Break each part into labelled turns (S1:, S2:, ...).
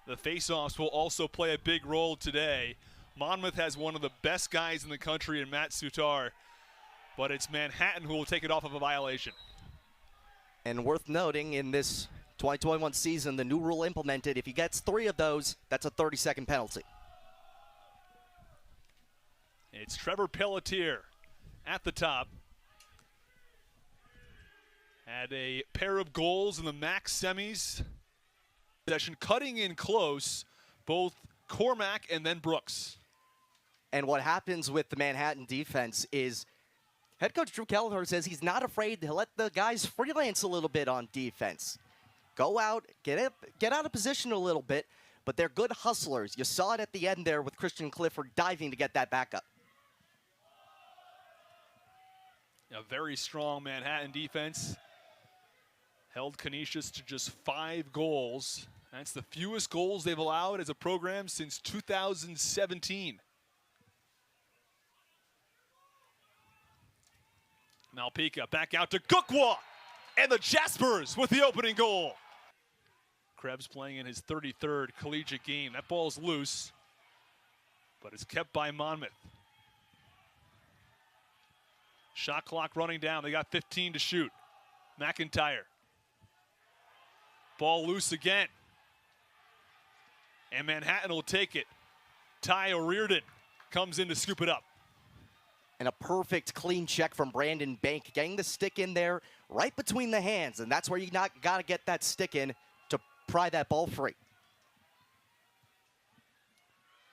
S1: The faceoffs will also play a big role today. Monmouth has one of the best guys in the country in Matt Sutar, but it's Manhattan who will take it off of a violation.
S2: And worth noting, in this 2021 season, the new rule implemented, if he gets 3 of those, that's a 30-second penalty.
S1: It's Trevor Pelletier at the top. Had a pair of goals in the MAAC semis. Session cutting in close, both Cormac and then Brooks.
S2: And what happens with the Manhattan defense is head coach Drew Kelleher says he's not afraid to let the guys freelance a little bit on defense. Go out, get out of position a little bit, but they're good hustlers. You saw it at the end there with Christian Clifford diving to get that back up.
S1: A very strong Manhattan defense. Held Canisius to just 5 goals. That's the fewest goals they've allowed as a program since 2017. Malpica back out to Gucwa, and the Jaspers with the opening goal. Krebs playing in his 33rd collegiate game. That ball's loose, but it's kept by Monmouth. Shot clock running down. They got 15 to shoot. McIntyre. Ball loose again. And Manhattan will take it. Ty O'Riordan comes in to scoop it up.
S2: And a perfect clean check from Brandon Bank, getting the stick in there right between the hands. And that's where you got to get that stick in to pry that ball free.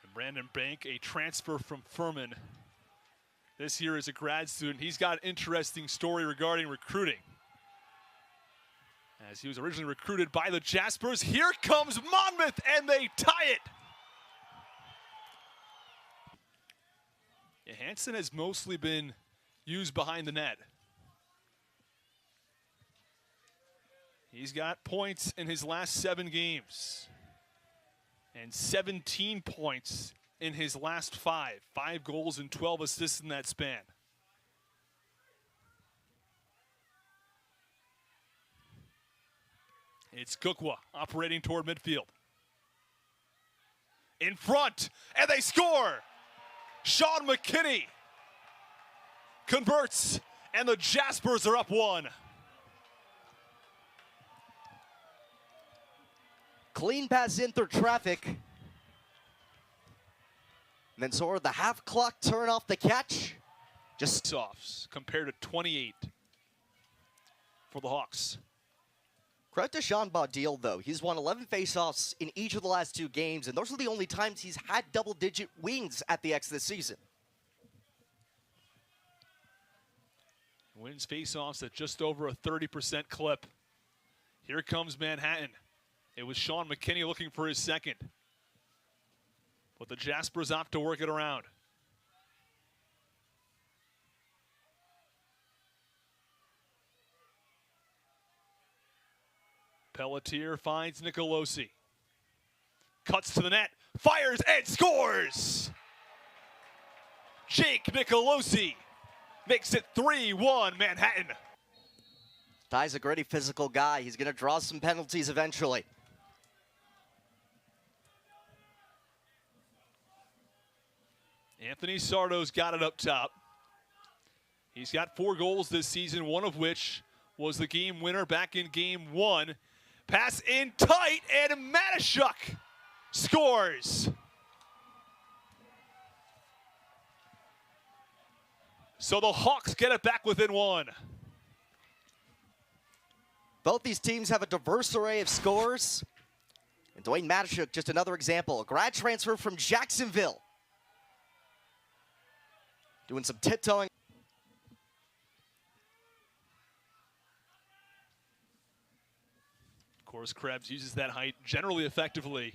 S1: And Brandon Bank, a transfer from Furman. This year as a grad student. He's got an interesting story regarding recruiting, as he was originally recruited by the Jaspers. Here comes Monmouth, and they tie it. Yeah, Hansen has mostly been used behind the net. He's got points in his last 7 games and 17 points in his last 5. 5 goals and 12 assists in that span. It's Gucwa operating toward midfield. In front, and they score! Sean MacKinney converts, and the Jaspers are up 1.
S2: Clean pass in through traffic. And then sort of the half clock turn off the catch. Just
S1: offs compared to 28 for the Hawks.
S2: Credit to Sean Baudil, though. He's won 11 faceoffs in each of the last 2 games, and those are the only times he's had double-digit wins at the X this season.
S1: Wins faceoffs at just over a 30% clip. Here comes Manhattan. It was Sean MacKinney looking for his second, but the Jaspers opt to work it around. Pelletier finds Nicolosi. Cuts to the net, fires and scores! Jake Nicolosi makes it 3-1 Manhattan.
S2: Ty's a gritty physical guy. He's going to draw some penalties eventually.
S1: Anthony Sardo's got it up top. He's got 4 goals this season, one of which was the game winner back in game 1. Pass in tight, and Mattushik scores. So the Hawks get it back within 1.
S2: Both these teams have a diverse array of scores. And Dwayne Mattushik, just another example. A grad transfer from Jacksonville. Doing some tiptoeing.
S1: Of course, Krebs uses that height generally effectively.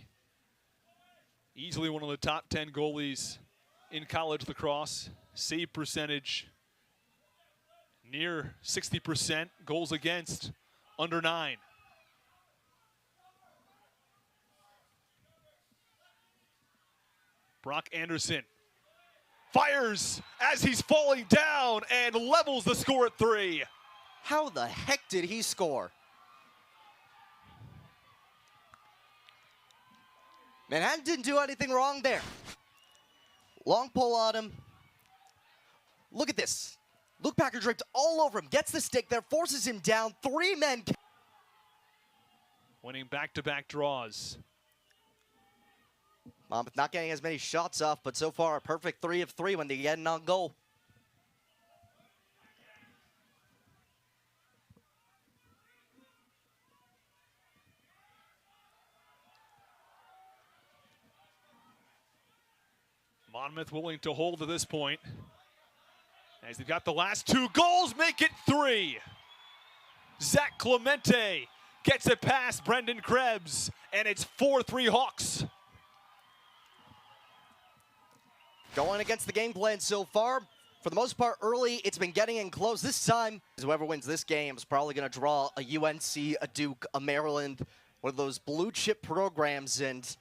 S1: Easily one of the top 10 goalies in college lacrosse. Save percentage near 60%. Goals against under 9. Brock Anderson fires as he's falling down and levels the score at 3.
S2: How the heck did he score? Manhattan didn't do anything wrong there. Long pull on him. Look at this. Luke Packer draped all over him, gets the stick there, forces him down. 3 men.
S1: Winning back-to-back draws.
S2: Monmouth not getting as many shots off, but so far a perfect 3 of 3 when they get an on goal.
S1: Monmouth willing to hold to this point. As they've got the last 2 goals, make it 3. Zach Clemente gets it past Brendan Krebs, and it's 4-3 Hawks.
S2: Going against the game plan so far. For the most part, early, it's been getting in close. This time, whoever wins this game is probably going to draw a UNC, a Duke, a Maryland, one of those blue chip programs, and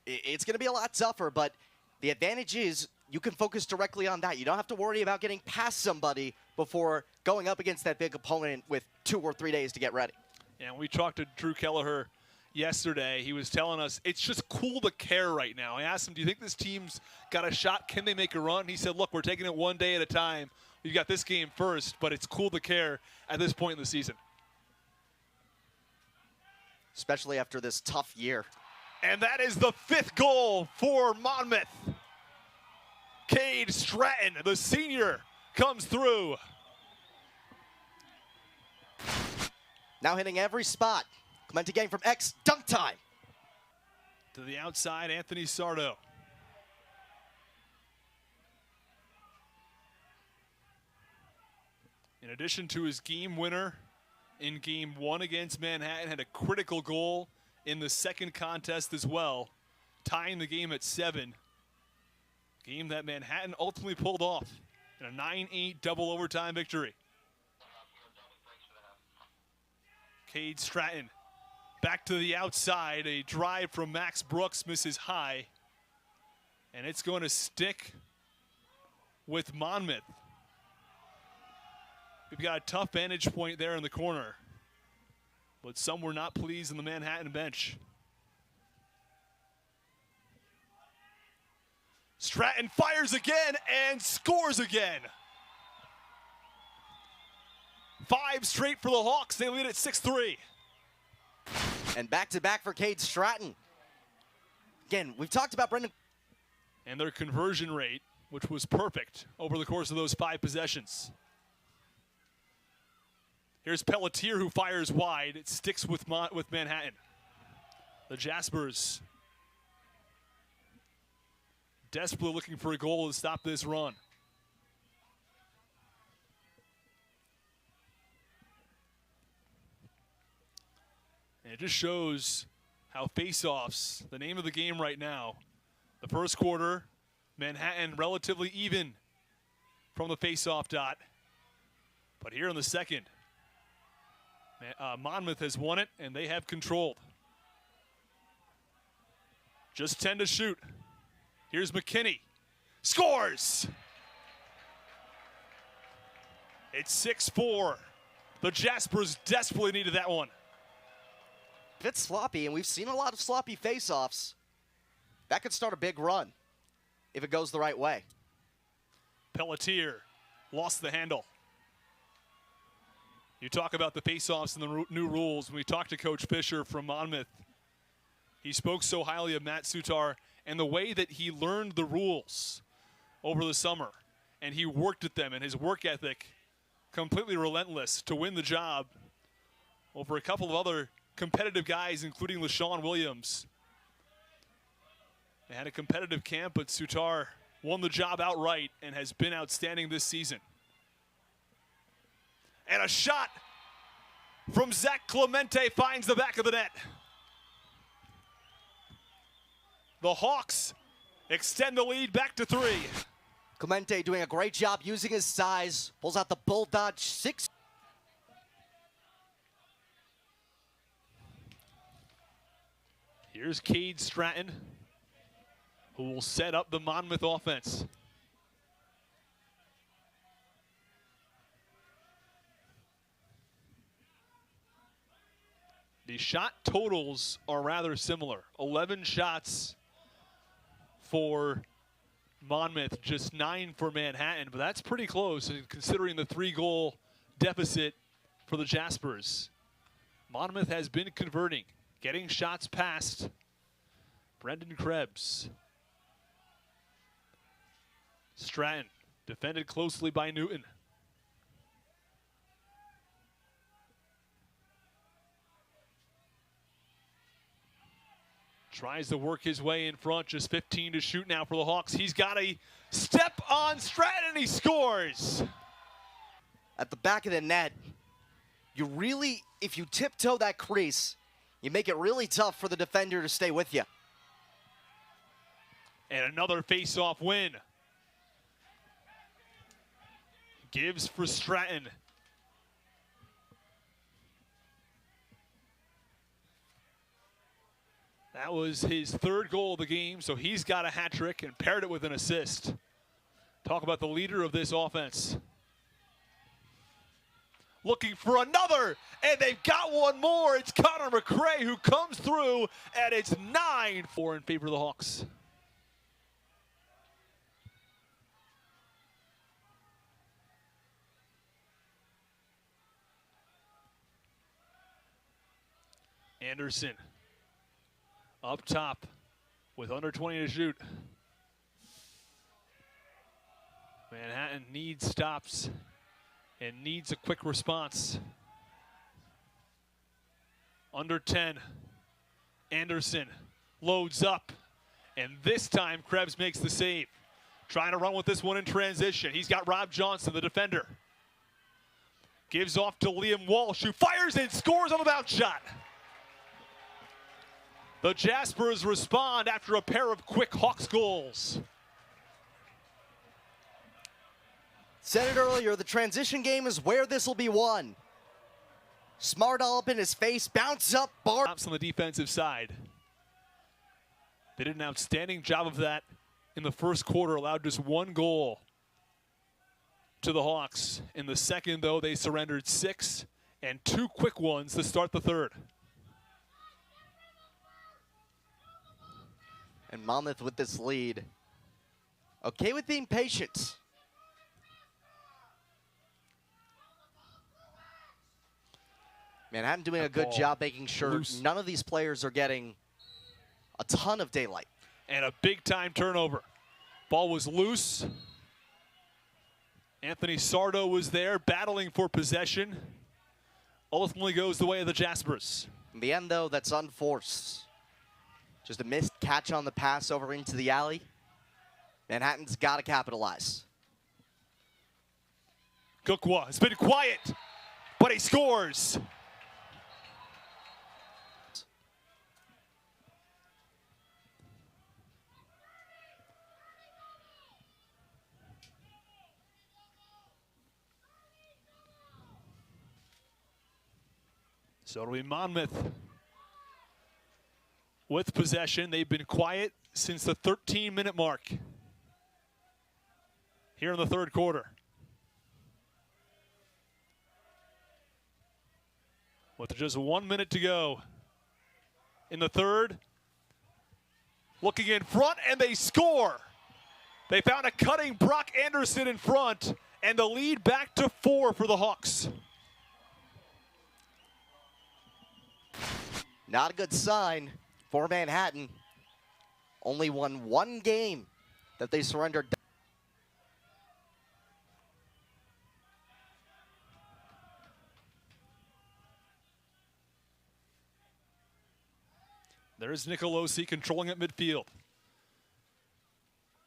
S2: it's going to be a lot tougher, but the advantage is you can focus directly on that. You don't have to worry about getting past somebody before going up against that big opponent with 2 or 3 days to get ready.
S1: And we talked to Drew Kelleher yesterday. He was telling us it's just cool to care right now. I asked him, do you think this team's got a shot? Can they make a run? He said, look, we're taking it one day at a time. We've got this game first, but it's cool to care at this point in the season.
S2: Especially after this tough year.
S1: And that is the 5th goal for Monmouth. Cade Stratton, the senior, comes through.
S2: Now hitting every spot. Clemente getting from X, dunk time.
S1: To the outside, Anthony Sardo. In addition to his game winner in Game 1 against Manhattan, had a critical goal in the second contest as well, tying the game at 7. Game that Manhattan ultimately pulled off in a 9-8 double overtime victory. Cade Stratton back to the outside. A drive from Max Brooks misses high. And it's going to stick with Monmouth. We've got a tough vantage point there in the corner. But some were not pleased in the Manhattan bench. Stratton fires again and scores again. 5 straight for the Hawks. They lead at 6-3.
S2: And back-to-back for Cade Stratton. Again, we've talked about Brendan.
S1: And their conversion rate, which was perfect over the course of those 5 possessions. Here's Pelletier, who fires wide. It sticks with Manhattan. The Jaspers desperately looking for a goal to stop this run. And it just shows how face-offs, the name of the game right now. The first quarter, Manhattan relatively even from the face-off dot. But here in the second, Monmouth has won it, and they have controlled. Just 10 to shoot. Here's MacKinney. Scores! It's 6-4. The Jaspers desperately needed that one.
S2: If it's sloppy, and we've seen a lot of sloppy face-offs, that could start a big run if it goes the right way.
S1: Pelletier lost the handle. You talk about the face-offs and the new rules. When we talked to Coach Fisher from Monmouth, he spoke so highly of Matt Sutar and the way that he learned the rules over the summer. And he worked at them, and his work ethic completely relentless to win the job over a couple of other competitive guys, including LaShawn Williams. They had a competitive camp, but Sutar won the job outright and has been outstanding this season. And a shot from Zach Clemente finds the back of the net. The Hawks extend the lead back to 3.
S2: Clemente doing a great job using his size, pulls out the bull dodge 6.
S1: Here's Cade Stratton, who will set up the Monmouth offense. The shot totals are rather similar. 11 shots for Monmouth, just 9 for Manhattan, but that's pretty close considering the 3-goal deficit for the Jaspers. Monmouth has been converting, getting shots past Brendan Krebs. Stratton, defended closely by Newton. Tries to work his way in front, just 15 to shoot now for the Hawks. He's got a step on Stratton and he scores.
S2: At the back of the net, you really, if you tiptoe that crease, you make it really tough for the defender to stay with you.
S1: And another face-off win. Gives for Stratton. That was his 3rd goal of the game, so he's got a hat trick and paired it with an assist. Talk about the leader of this offense. Looking for another, and they've got one more. It's Connor McRae who comes through, and it's 9-4 in favor of the Hawks. Anderson up top with under 20 to shoot. Manhattan needs stops and needs a quick response. Under 10. Anderson loads up, and this time Krebs makes the save. Trying to run with this one in transition. He's got Rob Johnson, the defender. Gives off to Liam Walshe, who fires and scores on the bounce shot. The Jaspers respond after a pair of quick Hawks goals.
S2: Said it earlier, the transition game is where this will be won. Smart all up in his face, bounce up, bar.
S1: On the defensive side. They did an outstanding job of that in the first quarter, allowed just 1 goal to the Hawks. In the second, though, they surrendered 6 and 2 quick ones to start the third.
S2: And Monmouth with this lead. Okay with being patient. Manhattan doing a good job making sure
S1: loose.
S2: None of these players are getting a ton of daylight.
S1: And a big-time turnover. Ball was loose. Anthony Sardo was there battling for possession. Ultimately goes the way of the Jaspers.
S2: In the end, though, that's unforced. Just a missed catch on the pass over into the alley. Manhattan's got to capitalize.
S1: Gucwa has been quiet, but he scores. So it'll be Monmouth with possession. They've been quiet since the 13-minute mark here in the third quarter. With just 1 minute to go in the third. Looking in front, and they score. They found a cutting Brock Anderson in front, and the lead back to 4 for the Hawks.
S2: Not a good sign for Manhattan. Only won 1 game that they surrendered.
S1: There's Nicolosi controlling at midfield.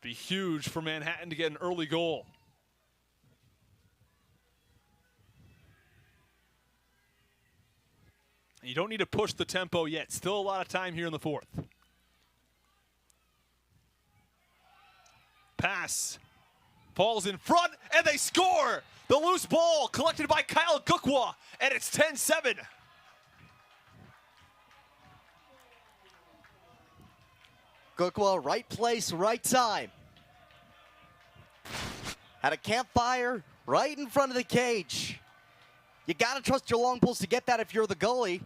S1: Be huge for Manhattan to get an early goal. You don't need to push the tempo yet. Still a lot of time here in the fourth. Pass. Falls in front, and they score! The loose ball collected by Kyle Gucwa, and it's 10-7.
S2: Gucwa, right place, right time. Had a campfire right in front of the cage. You got to trust your long pulls to get that if you're the goalie.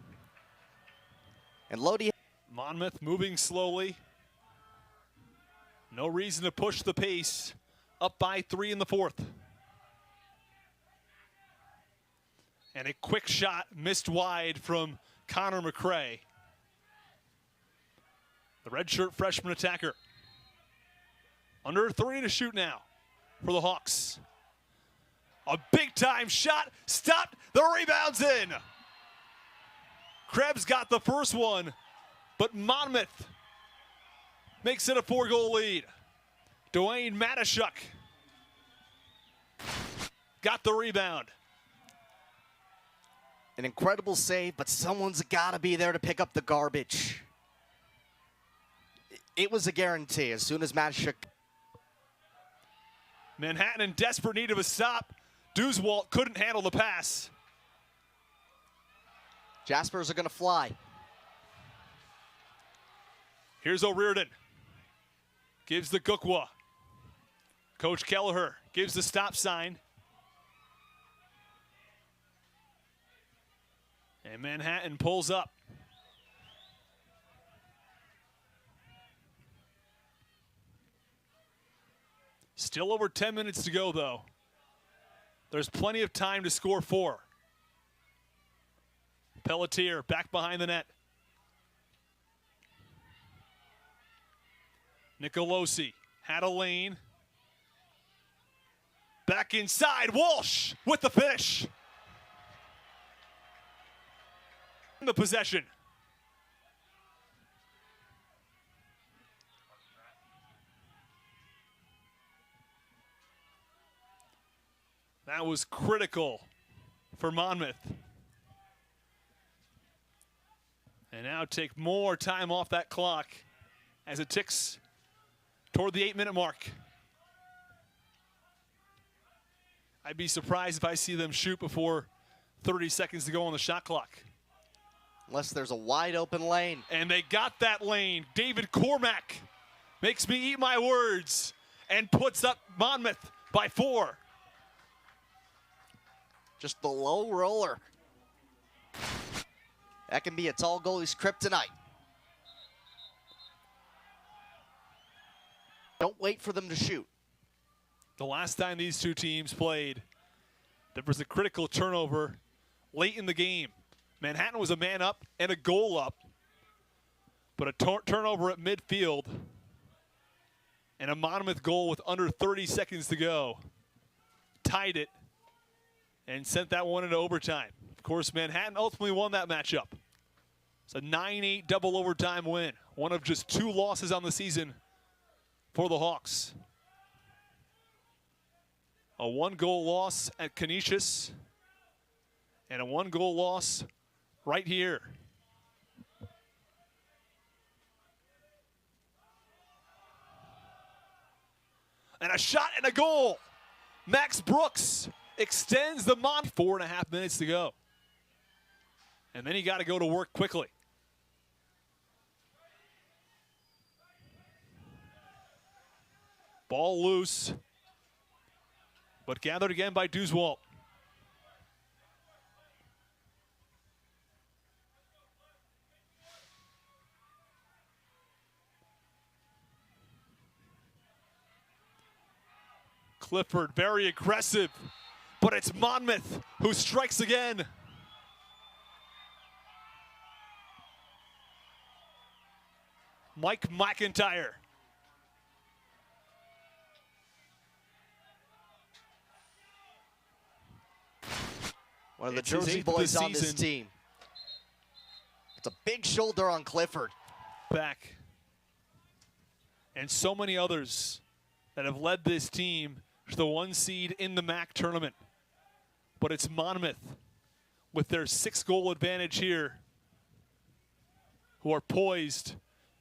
S2: And Lodi.
S1: Monmouth moving slowly. No reason to push the pace. Up by 3 in the 4th. And a quick shot missed wide from Connor McCray. The redshirt freshman attacker. Under 3 to shoot now for the Hawks. A big-time shot, stopped, the rebound's in. Krebs got the first one, but Monmouth makes it a 4-goal lead. Dwayne Mattushik got the rebound.
S2: An incredible save, but someone's got to be there to pick up the garbage. It was a guarantee as soon as Mattushik.
S1: Manhattan in desperate need of a stop. Dewswalt couldn't handle the pass.
S2: Jaspers are going to fly.
S1: Here's O'Riordan. Gives the Gucwa. Coach Kelleher gives the stop sign. And Manhattan pulls up. Still over 10 minutes to go, though. There's plenty of time to score 4. Pelletier back behind the net. Nicolosi had a lane. Back inside, Walshe with the finish. The possession. That was critical for Monmouth. And now take more time off that clock as it ticks toward the 8-minute mark. I'd be surprised if I see them shoot before 30 seconds to go on the shot clock.
S2: Unless there's a wide open lane.
S1: And they got that lane. David Cormack makes me eat my words and puts up Monmouth by 4.
S2: Just the low roller. That can be a tall goalie's kryptonite. Don't wait for them to shoot.
S1: The last time these two teams played, there was a critical turnover late in the game. Manhattan was a man up and a goal up, but a turnover at midfield and a Monmouth goal with under 30 seconds to go tied it and sent that one into overtime. Of course, Manhattan ultimately won that matchup. It's a 9-8 double overtime win, one of just 2 losses on the season for the Hawks. A 1-goal loss at Canisius and a 1-goal loss right here. And a shot and a goal. Max Brooks extends the 4.5 minutes to go. And then you got to go to work quickly. Ball loose, but gathered again by Dewswalt. Clifford very aggressive, but it's Monmouth who strikes again. Mike McIntyre.
S2: One of the Jersey boys on this team. It's a big shoulder on Clifford.
S1: Back. And so many others that have led this team to the 1 seed in the MAAC tournament. But it's Monmouth with their 6-goal advantage here who are poised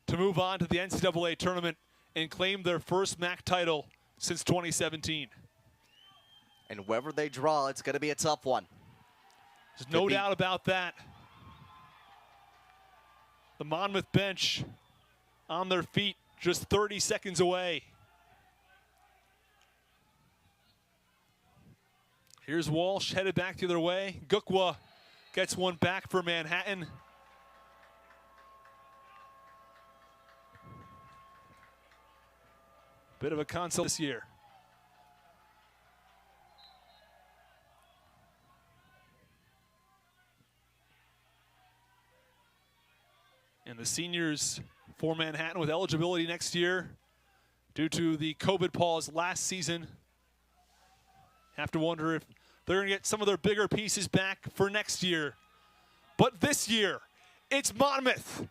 S1: to move on to the NCAA tournament and claim their first MAAC title since 2017.
S2: And whoever they draw, it's going to be a tough one.
S1: There's no doubt about that. The Monmouth bench on their feet, just 30 seconds away. Here's Walshe headed back the other way. Gucwa gets one back for Manhattan. Bit of a console this year. And the seniors for Manhattan with eligibility next year due to the COVID pause last season. Have to wonder if they're going to get some of their bigger pieces back for next year. But this year, it's Monmouth,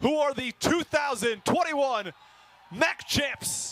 S1: who are the 2021 MAAC champs.